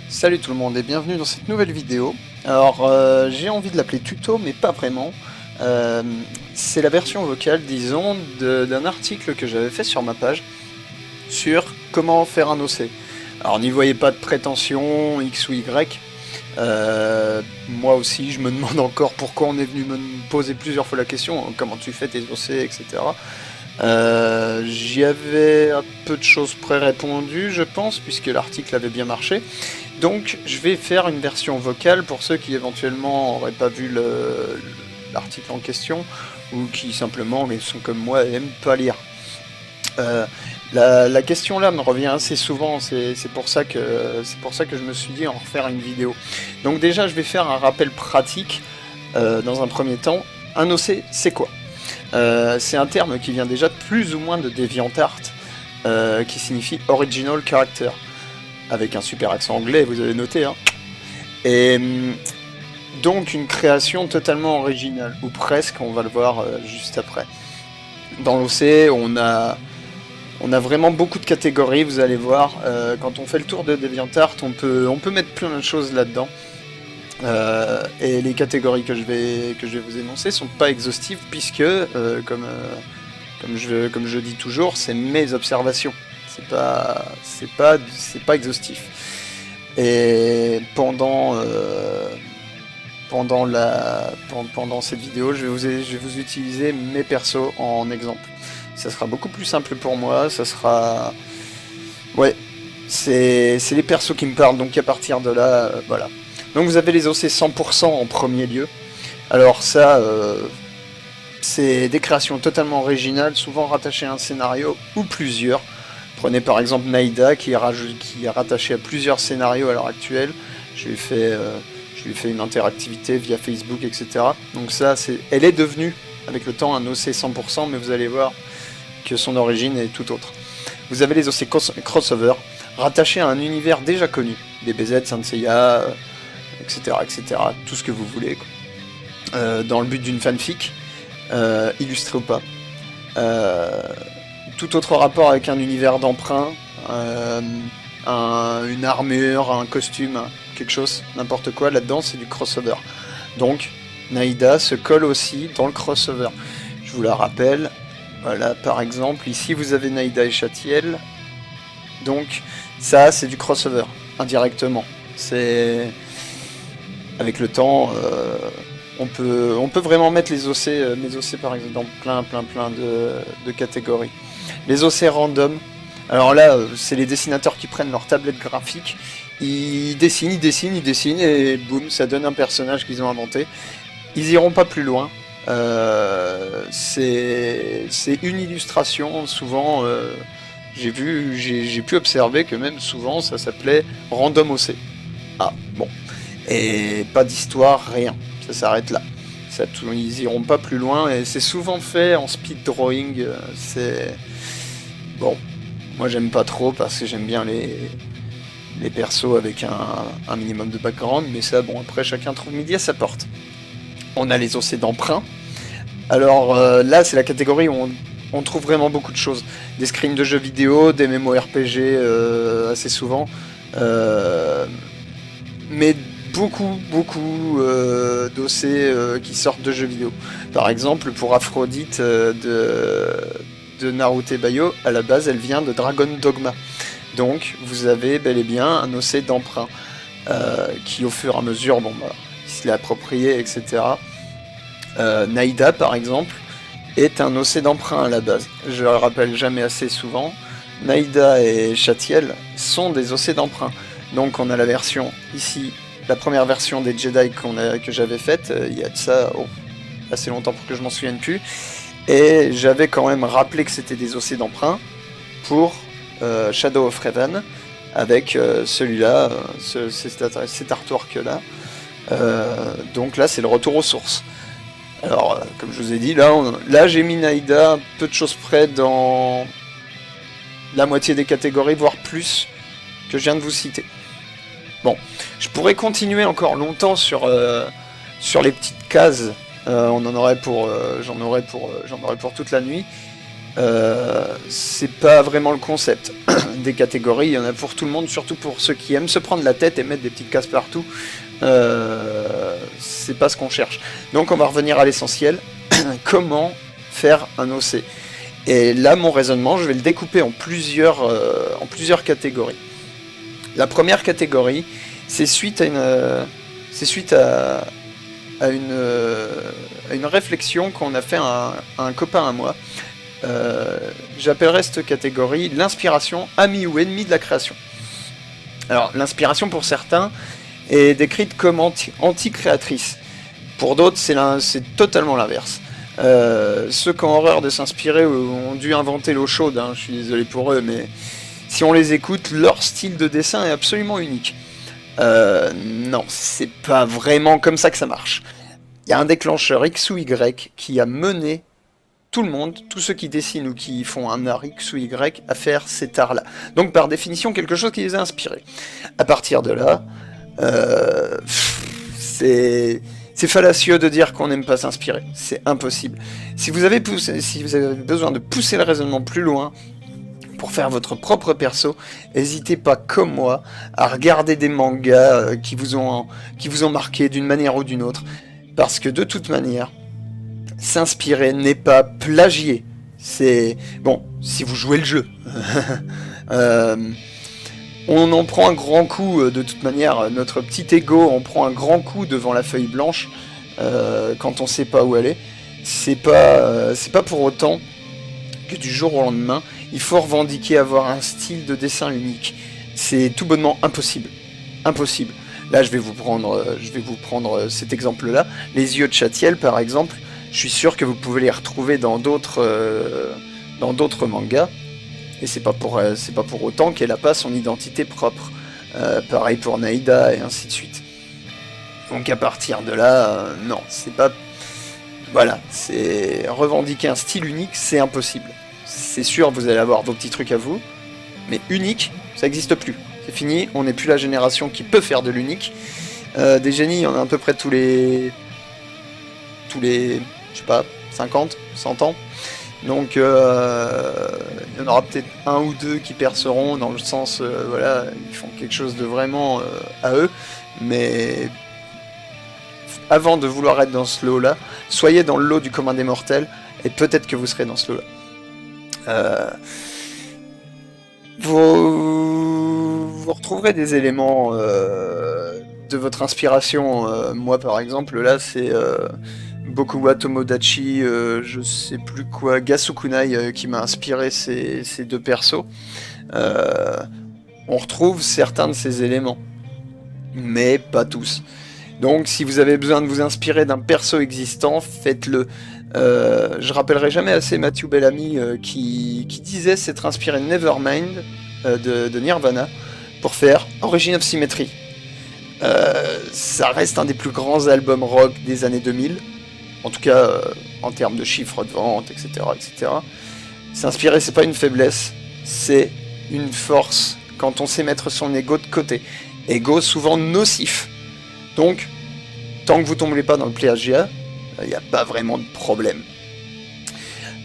Salut tout le monde et bienvenue dans cette nouvelle vidéo. Alors j'ai envie de l'appeler tuto mais pas vraiment. Euh, c'est la version vocale disons d'un article que j'avais fait sur ma page sur comment faire un OC. Alors n'y voyez pas de prétention X ou Y. Moi aussi je me demande encore pourquoi on est venu me poser plusieurs fois la question, hein, comment tu fais tes OC, etc. J'y avais un peu de choses pré-répondues je pense puisque l'article avait bien marché. Donc je vais faire une version vocale pour ceux qui éventuellement n'auraient pas vu l'article en question ou qui simplement mais sont comme moi et n'aiment pas lire. La question là me revient assez souvent, c'est pour ça que je me suis dit en refaire une vidéo. Donc déjà je vais faire un rappel pratique dans un premier temps. Un OC c'est quoi? C'est un terme qui vient déjà plus ou moins de DeviantArt qui signifie Original Character. Avec un super accent anglais, vous avez noté, hein. Et donc une création totalement originale, ou presque, on va le voir juste après. Dans l'OC, on a vraiment beaucoup de catégories, vous allez voir. Quand on fait le tour de DeviantArt, on peut mettre plein de choses là-dedans. Et les catégories que je vais vous énoncer sont pas exhaustives, puisque, comme je dis toujours, c'est mes observations. C'est pas exhaustif. Et pendant cette vidéo, je vais vous utiliser mes persos en exemple. Ça sera beaucoup plus simple pour moi, ça sera... Ouais, c'est les persos qui me parlent, donc à partir de là, voilà. Donc vous avez les OC 100% en premier lieu. Alors ça, c'est des créations totalement originales, souvent rattachées à un scénario ou plusieurs. Prenez par exemple Naïda qui est rattaché à plusieurs scénarios à l'heure actuelle. Je lui ai fait une interactivité via Facebook, etc. Donc ça, elle est devenue avec le temps un OC 100%, mais vous allez voir que son origine est tout autre. Vous avez les OC crossover, rattachés à un univers déjà connu. DBZ, Saint Seiya, etc., etc. Tout ce que vous voulez, quoi. Dans le but d'une fanfic, illustrée ou pas. Tout autre rapport avec un univers d'emprunt, une armure, un costume, quelque chose, n'importe quoi, là-dedans c'est du crossover. Donc Naïda se colle aussi dans le crossover. Je vous la rappelle, voilà, par exemple, ici vous avez Naïda et Chatiel, donc ça c'est du crossover, indirectement. C'est... Avec le temps, on peut vraiment mettre mes OC par exemple dans plein de catégories. Les OC random, alors là c'est les dessinateurs qui prennent leur tablette graphique, ils dessinent et boum, ça donne un personnage qu'ils ont inventé. Ils iront pas plus loin, c'est une illustration, souvent j'ai pu observer que même souvent ça s'appelait random OC. Ah bon, et pas d'histoire, rien, ça s'arrête là. Ils iront pas plus loin et c'est souvent fait en speed drawing. C'est bon, moi j'aime pas trop parce que j'aime bien les persos avec un minimum de background, mais ça bon, après chacun trouve midi à sa porte. On a les OC d'emprunt. Alors là c'est la catégorie où on trouve vraiment beaucoup de choses, des screens de jeux vidéo, des MMORPG assez souvent, mais beaucoup d'OC qui sortent de jeux vidéo. Par exemple, pour Aphrodite de Naruto Bayo, à la base, elle vient de Dragon Dogma. Donc, vous avez bel et bien un OC d'emprunt qui, au fur et à mesure, bon, bah, il se l'est approprié, etc. Naïda, par exemple, est un OC d'emprunt à la base. Je le rappelle jamais assez souvent. Naïda et Chatiel sont des OC d'emprunt. Donc, on a la version ici. La première version des Jedi que j'avais faite, il y a de ça assez longtemps pour que je m'en souvienne plus, et j'avais quand même rappelé que c'était des OC d'emprunt pour Shadow of Raven, avec celui-là, cet artwork-là. Donc là, c'est le retour aux sources. Alors, comme je vous ai dit, là j'ai mis Naïda un peu de choses près dans la moitié des catégories, voire plus, que je viens de vous citer. Bon, je pourrais continuer encore longtemps sur les petites cases. J'en aurais pour toute la nuit. c'est pas vraiment le concept des catégories. Il y en a pour tout le monde, surtout pour ceux qui aiment se prendre la tête et mettre des petites cases partout. C'est pas ce qu'on cherche. Donc on va revenir à l'essentiel. Comment faire un OC? Et là, mon raisonnement, je vais le découper en plusieurs catégories. La première catégorie, c'est suite à une réflexion qu'on a fait à un copain à moi. J'appellerais cette catégorie l'inspiration, ami ou ennemi de la création. Alors, l'inspiration pour certains est décrite comme anti-créatrice. Pour d'autres, c'est totalement l'inverse. Ceux qui ont horreur de s'inspirer ont dû inventer l'eau chaude, hein, je suis désolé pour eux, mais si on les écoute, leur style de dessin est absolument unique. Non, c'est pas vraiment comme ça que ça marche. Il y a un déclencheur X ou Y qui a mené tout le monde, tous ceux qui dessinent ou qui font un art X ou Y, à faire cet art-là. Donc par définition, quelque chose qui les a inspirés. À partir de là, c'est fallacieux de dire qu'on n'aime pas s'inspirer. C'est impossible. Si vous avez besoin de pousser le raisonnement plus loin, pour faire votre propre perso, n'hésitez pas, comme moi, à regarder des mangas qui vous ont marqué d'une manière ou d'une autre. Parce que de toute manière, s'inspirer n'est pas plagier. C'est... Bon, si vous jouez le jeu. On en prend un grand coup, de toute manière, notre petit ego, on prend un grand coup devant la feuille blanche, quand on sait pas où aller. C'est pas pour autant que du jour au lendemain, il faut revendiquer avoir un style de dessin unique. C'est tout bonnement impossible. Impossible. Là, je vais vous prendre cet exemple-là. Les yeux de Chatiel, par exemple, je suis sûr que vous pouvez les retrouver dans d'autres mangas. Et c'est pas pour autant qu'elle n'a pas son identité propre. Pareil pour Naïda, et ainsi de suite. Donc à partir de là, non, c'est pas... Voilà, c'est revendiquer un style unique, c'est impossible. C'est sûr, vous allez avoir vos petits trucs à vous, mais unique, ça n'existe plus. C'est fini, on n'est plus la génération qui peut faire de l'unique. Des génies, il y en a à peu près tous les, je sais pas, 50, 100 ans. Donc il y en aura peut-être un ou deux qui perceront dans le sens, voilà, ils font quelque chose de vraiment à eux, mais avant de vouloir être dans ce lot-là, soyez dans le lot du commun des mortels, et peut-être que vous serez dans ce lot-là. Vous retrouverez des éléments de votre inspiration. Moi, par exemple, là, c'est Bokuwa Tomodachi, je sais plus quoi, Gasukunai, qui m'a inspiré ces deux persos. On retrouve certains de ces éléments, mais pas tous. Donc, si vous avez besoin de vous inspirer d'un perso existant, faites-le. Je rappellerai jamais assez Matthew Bellamy qui disait s'être inspiré de Nevermind de Nirvana pour faire Origin of Symmetry. Ça reste un des plus grands albums rock des années 2000, en tout cas en termes de chiffres de vente, etc., etc. S'inspirer, c'est pas une faiblesse, c'est une force quand on sait mettre son ego de côté. Ego souvent nocif. Donc, tant que vous tombez pas dans le plagiat, il n'y a pas vraiment de problème.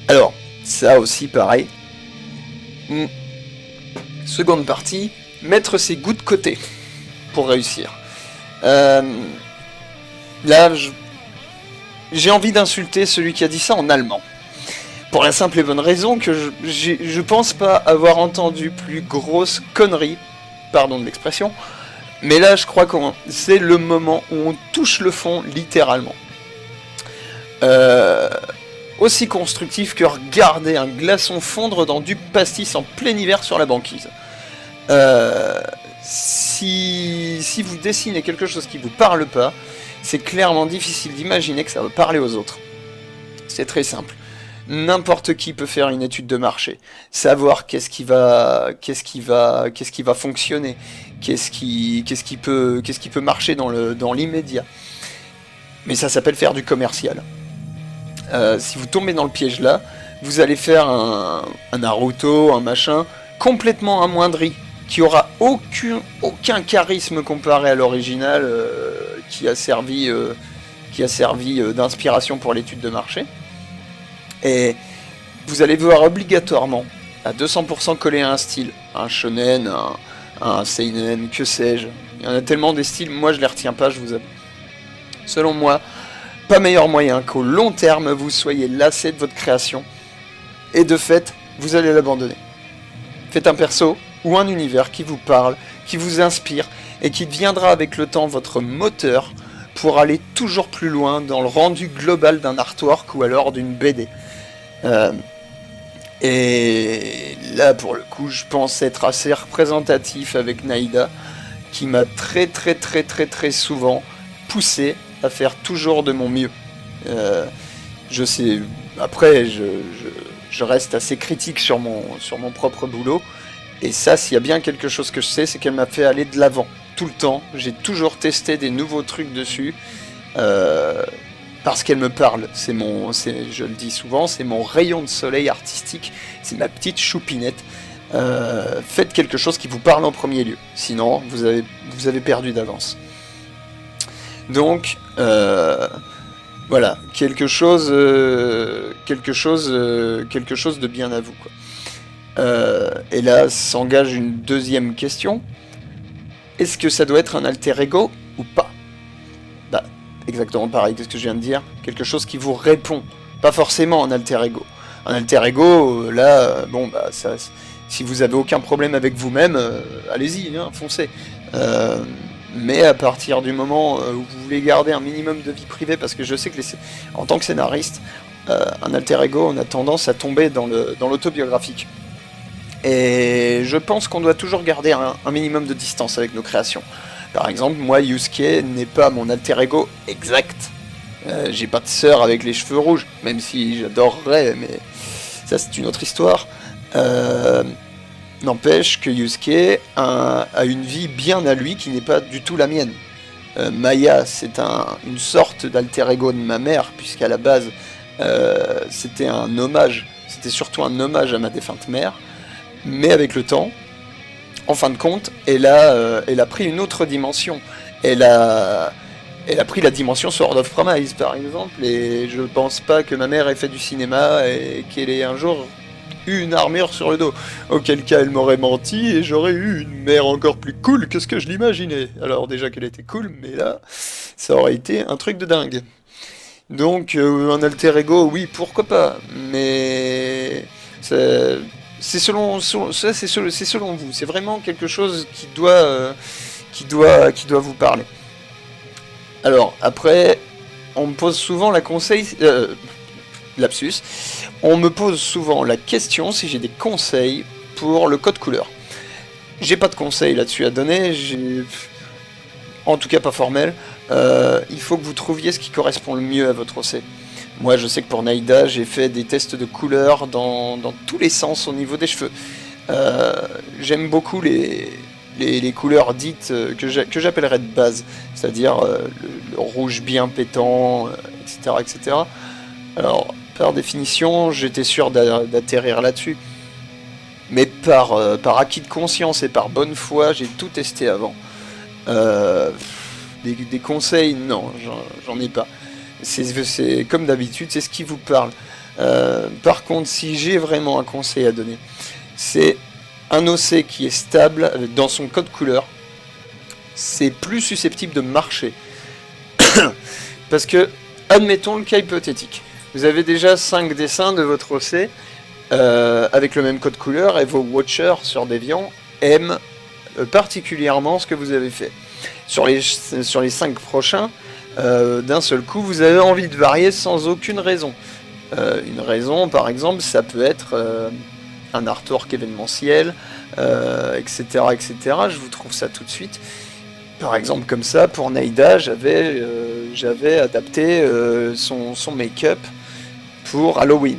Alors, ça aussi pareil. Seconde partie, mettre ses goûts de côté pour réussir. Là, j'ai envie d'insulter celui qui a dit ça en allemand. Pour la simple et bonne raison que je pense pas avoir entendu plus grosse connerie, pardon de l'expression, mais là je crois que c'est le moment où on touche le fond littéralement. Aussi constructif que regarder un glaçon fondre dans du pastis en plein hiver sur la banquise. Si vous dessinez quelque chose qui vous parle pas, c'est clairement difficile d'imaginer que ça va parler aux autres. C'est très simple. N'importe qui peut faire une étude de marché, savoir qu'est-ce qui va fonctionner, qu'est-ce qui peut marcher dans l'immédiat. Mais ça s'appelle faire du commercial. Si vous tombez dans le piège là, vous allez faire un Naruto, un machin complètement amoindri, qui aura aucun charisme comparé à l'original, qui a servi d'inspiration pour l'étude de marché. Et vous allez voir obligatoirement à 200% coller à un style, un shonen, un seinen, que sais-je. Il y en a tellement des styles, moi je les retiens pas, je vous avoue. Selon moi, pas meilleur moyen qu'au long terme vous soyez lassé de votre création, et de fait, vous allez l'abandonner. Faites un perso ou un univers qui vous parle, qui vous inspire, et qui deviendra avec le temps votre moteur pour aller toujours plus loin dans le rendu global d'un artwork ou alors d'une BD. Et là, pour le coup, je pense être assez représentatif avec Naïda, qui m'a très souvent poussé à faire toujours de mon mieux. Je sais, après, je reste assez critique sur mon propre boulot, et ça, s'il y a bien quelque chose que je sais, c'est qu'elle m'a fait aller de l'avant, tout le temps. J'ai toujours testé des nouveaux trucs dessus, parce qu'elle me parle. Je le dis souvent, c'est mon rayon de soleil artistique, c'est ma petite choupinette. Faites quelque chose qui vous parle en premier lieu, sinon vous avez perdu d'avance. Donc voilà, quelque chose de bien à vous, quoi. Et là s'engage une deuxième question. Est-ce que ça doit être un alter ego ou pas? Bah, exactement pareil que ce que je viens de dire. Quelque chose qui vous répond, pas forcément un alter ego. Un alter ego, là, bon, bah, ça, si vous avez aucun problème avec vous-même, allez-y, hein, foncez. Mais à partir du moment où vous voulez garder un minimum de vie privée, parce que je sais que en tant que scénariste, un alter ego, on a tendance à tomber dans l'autobiographique. Et je pense qu'on doit toujours garder un minimum de distance avec nos créations. Par exemple, moi, Yusuke n'est pas mon alter ego exact. J'ai pas de sœur avec les cheveux rouges, même si j'adorerais, mais ça c'est une autre histoire. N'empêche que Yusuke a une vie bien à lui qui n'est pas du tout la mienne. Maya, c'est une sorte d'alter ego de ma mère, puisqu'à la base, c'était un hommage, c'était surtout un hommage à ma défunte mère. Mais avec le temps, en fin de compte, elle a pris une autre dimension. Elle a pris la dimension Sword of Promise, par exemple, et je pense pas que ma mère ait fait du cinéma et qu'elle ait un jour eu une armure sur le dos. Auquel cas, elle m'aurait menti et j'aurais eu une mère encore plus cool que ce que je l'imaginais. Alors déjà qu'elle était cool, mais là, ça aurait été un truc de dingue. Donc, un alter ego, oui, pourquoi pas, mais c'est selon vous. C'est vraiment quelque chose qui doit vous parler. Alors après, on me pose souvent lapsus. On me pose souvent la question si j'ai des conseils pour le code couleur. J'ai pas de conseils là-dessus à donner. En tout cas pas formel. Il faut que vous trouviez ce qui correspond le mieux à votre OC. Moi, je sais que pour Naïda, j'ai fait des tests de couleurs dans tous les sens au niveau des cheveux. J'aime beaucoup les couleurs dites que j'appellerais de base, c'est-à-dire le rouge bien pétant, etc., etc. Alors, par définition, j'étais sûr d'atterrir là-dessus. Mais par acquis de conscience et par bonne foi, j'ai tout testé avant. Des conseils, non, j'en ai pas. C'est comme d'habitude, c'est ce qui vous parle. Par contre, si j'ai vraiment un conseil à donner, c'est un OC qui est stable dans son code couleur, c'est plus susceptible de marcher. Parce que, admettons le cas hypothétique, vous avez déjà 5 dessins de votre OC avec le même code couleur et vos watchers sur Deviant aiment particulièrement ce que vous avez fait. Sur les 5 prochains, d'un seul coup, vous avez envie de varier sans aucune raison. Une raison, par exemple, ça peut être un artwork événementiel, etc., etc. Je vous trouve ça tout de suite. Par exemple, comme ça, pour Naïda, j'avais adapté son make-up pour Halloween.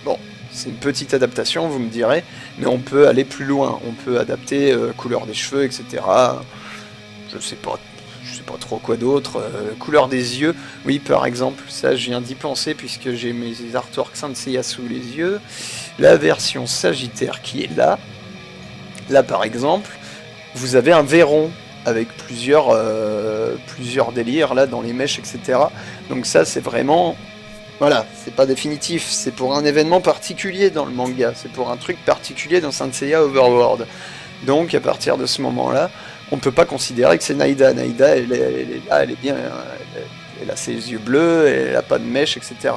Bon, c'est une petite adaptation, vous me direz, mais on peut aller plus loin. On peut adapter couleur des cheveux, etc. Je sais pas trop quoi d'autre. Couleur des yeux, oui, par exemple, ça je viens d'y penser puisque j'ai mes artworks Saint Seiya sous les yeux. La version Sagittaire qui est là, par exemple, vous avez un Véron avec plusieurs délires là dans les mèches, etc. Donc ça c'est vraiment Voilà, c'est pas définitif, c'est pour un événement particulier dans le manga, c'est pour un truc particulier dans Saint Seiya Overworld. Donc à partir de ce moment-là, on peut pas considérer que c'est Naïda. Naïda, elle est là, elle est bien, elle a ses yeux bleus, elle a pas de mèche, etc.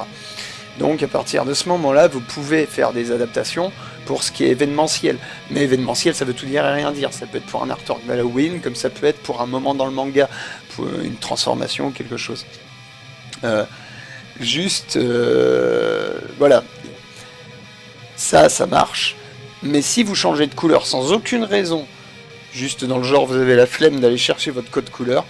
Donc à partir de ce moment-là, vous pouvez faire des adaptations pour ce qui est événementiel. Mais événementiel, ça veut tout dire et rien dire. Ça peut être pour un artwork d'Halloween, comme ça peut être pour un moment dans le manga, pour une transformation ou quelque chose. Voilà. Ça marche. Mais si vous changez de couleur sans aucune raison, juste dans le genre vous avez la flemme d'aller chercher votre code couleur,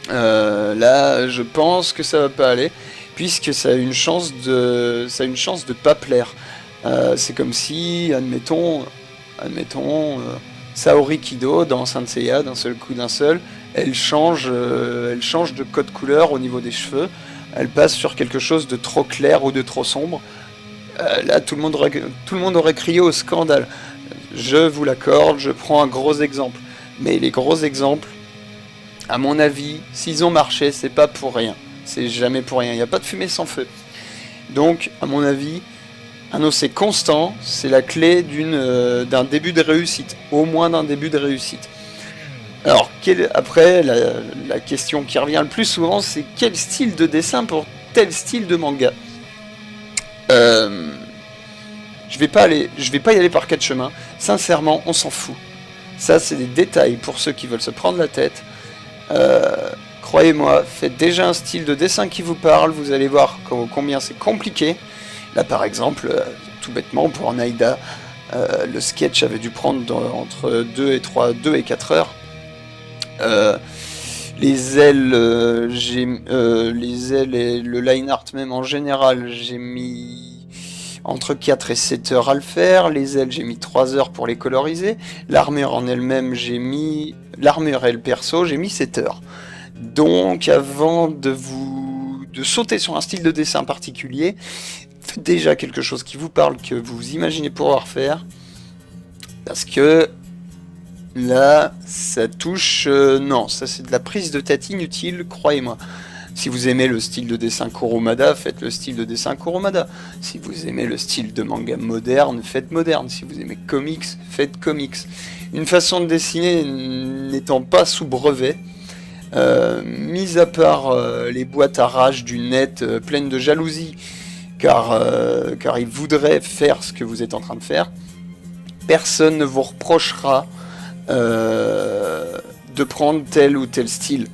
là je pense que ça va pas aller, puisque ça a une chance de pas plaire. C'est comme si, admettons, Saori Kido dans Saint Seiya, d'un seul coup elle change de code couleur au niveau des cheveux, elle passe sur quelque chose de trop clair ou de trop sombre. Là tout le monde aurait crié au scandale. Je vous l'accorde, je prends un gros exemple. Mais les gros exemples, à mon avis, s'ils ont marché, c'est pas pour rien. C'est jamais pour rien. Il n'y a pas de fumée sans feu. Donc, à mon avis, un OC constant, c'est la clé d'un début de réussite. Au moins d'un début de réussite. Alors, après, la question qui revient le plus souvent, c'est quel style de dessin pour tel style de manga. Je vais pas y aller par quatre chemins. Sincèrement, on s'en fout. Ça, c'est des détails pour ceux qui veulent se prendre la tête. Croyez-moi, faites déjà un style de dessin qui vous parle. Vous allez voir combien c'est compliqué. Là, par exemple, tout bêtement, pour Naïda, le sketch avait dû prendre entre 2 et 4 heures. Les ailes, les ailes et le line art même en général, j'ai mis entre 4 et 7 heures à le faire. Les ailes, j'ai mis 3 heures pour les coloriser. L'armure en elle-même, l'armure et le perso, j'ai mis 7 heures. Donc, avant de sauter sur un style de dessin particulier, faites déjà quelque chose qui vous parle, que vous imaginez pouvoir faire. Parce que là, ça touche... non, ça c'est de la prise de tête inutile, croyez-moi. Si vous aimez le style de dessin Kurumada, faites le style de dessin Kurumada. Si vous aimez le style de manga moderne, faites moderne. Si vous aimez comics, faites comics. Une façon de dessiner n'étant pas sous brevet, mis à part les boîtes à rage du net pleines de jalousie, car ils voudraient faire ce que vous êtes en train de faire, personne ne vous reprochera de prendre tel ou tel style.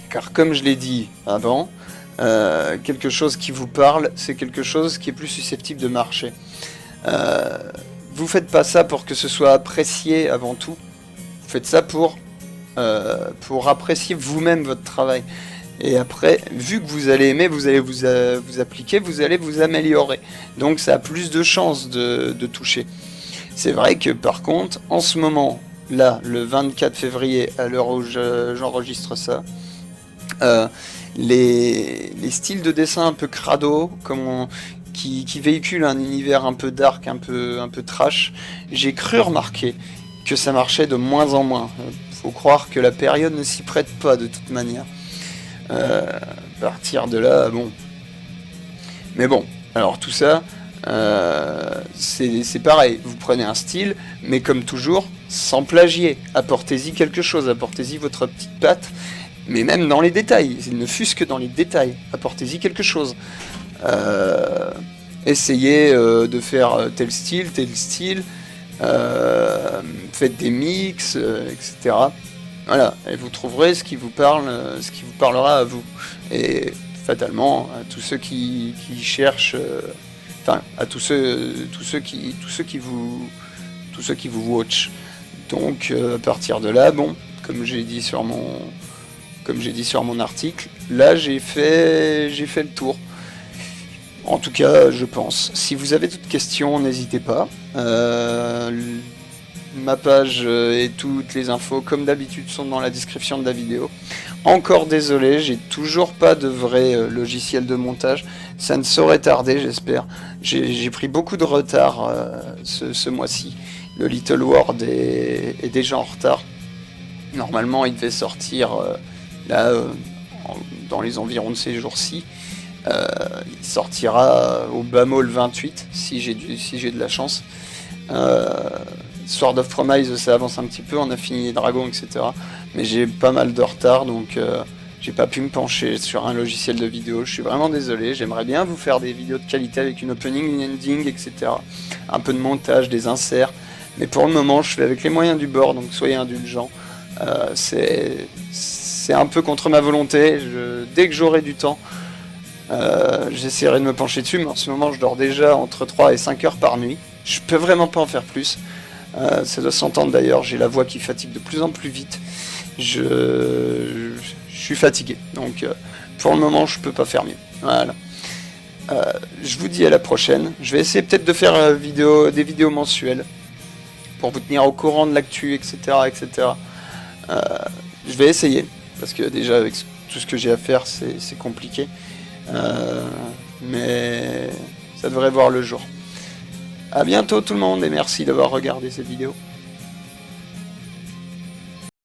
Car comme je l'ai dit avant, quelque chose qui vous parle, c'est quelque chose qui est plus susceptible de marcher. Vous faites pas ça pour que ce soit apprécié avant tout. Vous faites ça pour apprécier vous-même votre travail. Et après, vu que vous allez aimer, vous allez vous appliquer, vous allez vous améliorer. Donc ça a plus de chances de toucher. C'est vrai que par contre, en ce moment, là, le 24 février, à l'heure où j'enregistre ça, les styles de dessin un peu crado, qui véhiculent un univers un peu dark, un peu trash, j'ai cru remarquer que ça marchait de moins en moins. Faut croire que la période ne s'y prête pas de toute manière. À partir de là, bon. Mais bon, alors tout ça, c'est pareil. Vous prenez un style, mais comme toujours, sans plagier. Apportez-y quelque chose, apportez-y votre petite patte. Mais même dans les détails, il ne fût-ce que dans les détails, apportez-y quelque chose. Essayez de faire tel style, faites des mix, etc. Voilà, et vous trouverez ce qui vous parlera à vous. Et fatalement, à tous ceux qui cherchent, à tous ceux qui vous watch. Donc à partir de là, bon, comme j'ai dit sur mon article, là j'ai fait le tour. En tout cas, je pense. Si vous avez toute question, n'hésitez pas. Ma page et toutes les infos, comme d'habitude, sont dans la description de la vidéo. Encore désolé, j'ai toujours pas de vrai logiciel de montage. Ça ne saurait tarder, j'espère. J'ai pris beaucoup de retard ce mois-ci. Le Little World est déjà en retard. Normalement, il devait sortir dans les environs de ces jours-ci. Il sortira au bas mot le 28, si j'ai de la chance. Sword of Promise, ça avance un petit peu, on a fini les dragons, etc. Mais j'ai pas mal de retard, donc j'ai pas pu me pencher sur un logiciel de vidéo. Je suis vraiment désolé, j'aimerais bien vous faire des vidéos de qualité avec une opening, une ending, etc. Un peu de montage, des inserts. Mais pour le moment, je fais avec les moyens du bord, donc soyez indulgents. C'est un peu contre ma volonté. Dès que j'aurai du temps, j'essaierai de me pencher dessus, mais en ce moment, je dors déjà entre 3 et 5 heures par nuit. Je peux vraiment pas en faire plus. Ça doit s'entendre d'ailleurs, j'ai la voix qui fatigue de plus en plus vite. Je suis fatigué, donc pour le moment, je peux pas faire mieux. Voilà. Je vous dis à la prochaine. Je vais essayer peut-être de faire des vidéos mensuelles pour vous tenir au courant de l'actu, etc., etc. Je vais essayer, parce que déjà avec tout ce que j'ai à faire, c'est compliqué. Mais ça devrait voir le jour. A bientôt tout le monde et merci d'avoir regardé cette vidéo.